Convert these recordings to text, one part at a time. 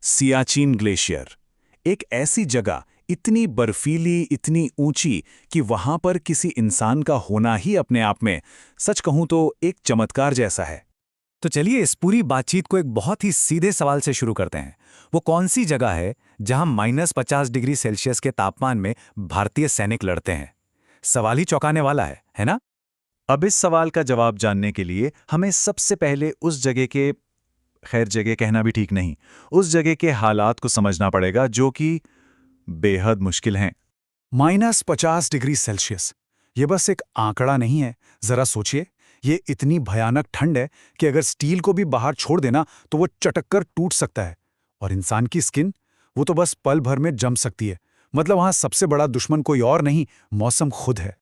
Siachen glacier, एक ऐसी जगह इतनी बर्फीली, इतनी ऊंची कि वहां पर किसी इंसान का होना ही अपने आप में, सच कहूं तो, एक चमत्कार जैसा है। तो चलिए इस पूरी बातचीत को एक बहुत ही सीधे सवाल से शुरू करते हैं। वो कौन सी जगह है जहां -50 डिग्री सेल्सियस के तापमान में भारतीय सैनिक लड़ते हैं? सवाल ही चौंकाने वाला है ना? अब इस सवाल का जवाब जानने के लिए हमें सबसे पहले उस जगह के, खैर जगह कहना भी ठीक नहीं, उस जगह के हालात को समझना पड़ेगा जो कि बेहद मुश्किल हैं। -50 डिग्री सेल्सियस, ये बस एक आंकड़ा नहीं है। जरा सोचिए, ये इतनी भयानक ठंड है कि अगर स्टील को भी बाहर छोड़ देना तो वो चटक कर टूट सकता है। और इंसान की स्किन, वो तो बस पल भर में जम सकती है। मतलब वहां सबसे बड़ा दुश्मन कोई और नहीं, मौसम खुद है।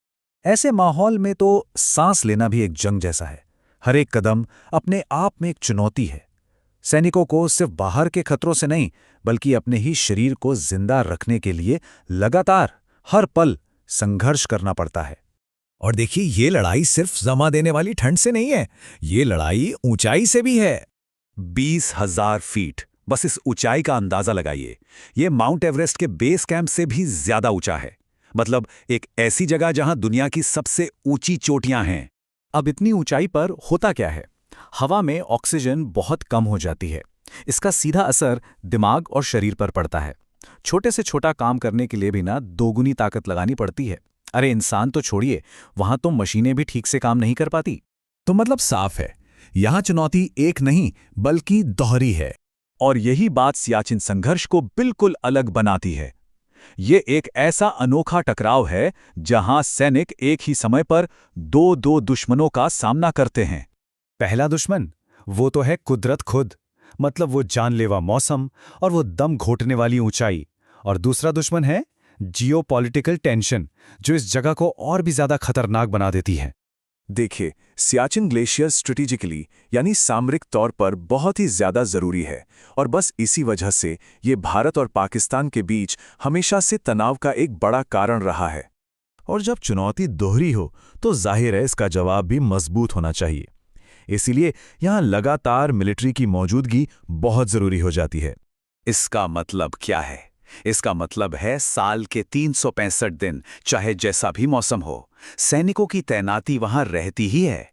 ऐसे माहौल में तो सांस लेना भी एक जंग जैसा है। हर एक कदम अपने आप में एक चुनौती है। सैनिकों को सिर्फ बाहर के खतरों से नहीं, बल्कि अपने ही शरीर को जिंदा रखने के लिए लगातार हर पल संघर्ष करना पड़ता है। और देखिए, ये लड़ाई सिर्फ जमा देने वाली ठंड से नहीं है, ये लड़ाई ऊंचाई से भी है। 20,000 फीट, बस इस ऊंचाई का अंदाजा लगाइए। ये माउंट एवरेस्ट के बेस कैंप से भी ज्यादा ऊंचा है। मतलब एक ऐसी जगह जहां दुनिया की सबसे ऊंची चोटियां हैं। अब इतनी ऊंचाई पर होता क्या है? हवा में ऑक्सीजन बहुत कम हो जाती है। इसका सीधा असर दिमाग और शरीर पर पड़ता है। छोटे से छोटा काम करने के लिए भी ना दोगुनी ताकत लगानी पड़ती है। अरे इंसान तो छोड़िए, वहां तो मशीनें भी ठीक से काम नहीं कर पाती। तो मतलब साफ है, यहां चुनौती एक नहीं बल्कि दोहरी है। और यही बात सियाचिन संघर्ष को बिल्कुल अलग बनाती है। ये एक ऐसा अनोखा टकराव है जहां सैनिक एक ही समय पर दो दुश्मनों का सामना करते हैं। पहला दुश्मन, वो तो है कुदरत खुद। मतलब वो जानलेवा मौसम और वो दम घोटने वाली ऊंचाई। और दूसरा दुश्मन है जियोपॉलिटिकल टेंशन, जो इस जगह को और भी ज्यादा खतरनाक बना देती है। देखिए, सियाचिन ग्लेशियर स्ट्रेटेजिकली यानी सामरिक तौर पर बहुत ही ज्यादा जरूरी है। और बस इसी वजह से ये भारत और पाकिस्तान के बीच हमेशा से तनाव का एक बड़ा कारण रहा है। और जब चुनौती दोहरी हो तो जाहिर है इसका जवाब भी मजबूत होना चाहिए। इसीलिए यहां लगातार मिलिट्री की मौजूदगी बहुत जरूरी हो जाती है। इसका मतलब क्या है? इसका मतलब है साल के 365 दिन, चाहे जैसा भी मौसम हो, सैनिकों की तैनाती वहां रहती ही है।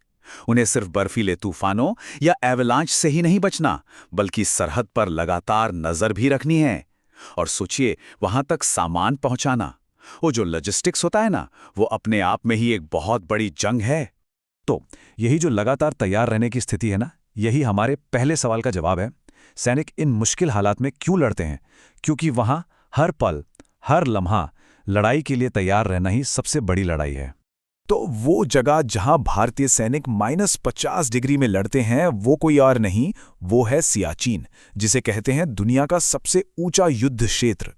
उन्हें सिर्फ बर्फीले तूफानों या एवलांच से ही नहीं बचना, बल्कि सरहद पर लगातार नजर भी रखनी है। और सोचिए, वहां तक सामान पहुंचाना, वो जो लॉजिस्टिक्स होता है ना, वो अपने आप में ही एक बहुत बड़ी जंग है। तो यही जो लगातार तैयार रहने की स्थिति है ना, यही हमारे पहले सवाल का जवाब है। सैनिक इन मुश्किल हालात में क्यों लड़ते हैं? क्योंकि वहां हर पल, हर लम्हा लड़ाई के लिए तैयार रहना ही सबसे बड़ी लड़ाई है। तो वो जगह जहां भारतीय सैनिक -50 डिग्री में लड़ते हैं, वो कोई और नहीं, वो है सियाचिन, जिसे कहते हैं दुनिया का सबसे ऊंचा युद्ध क्षेत्र।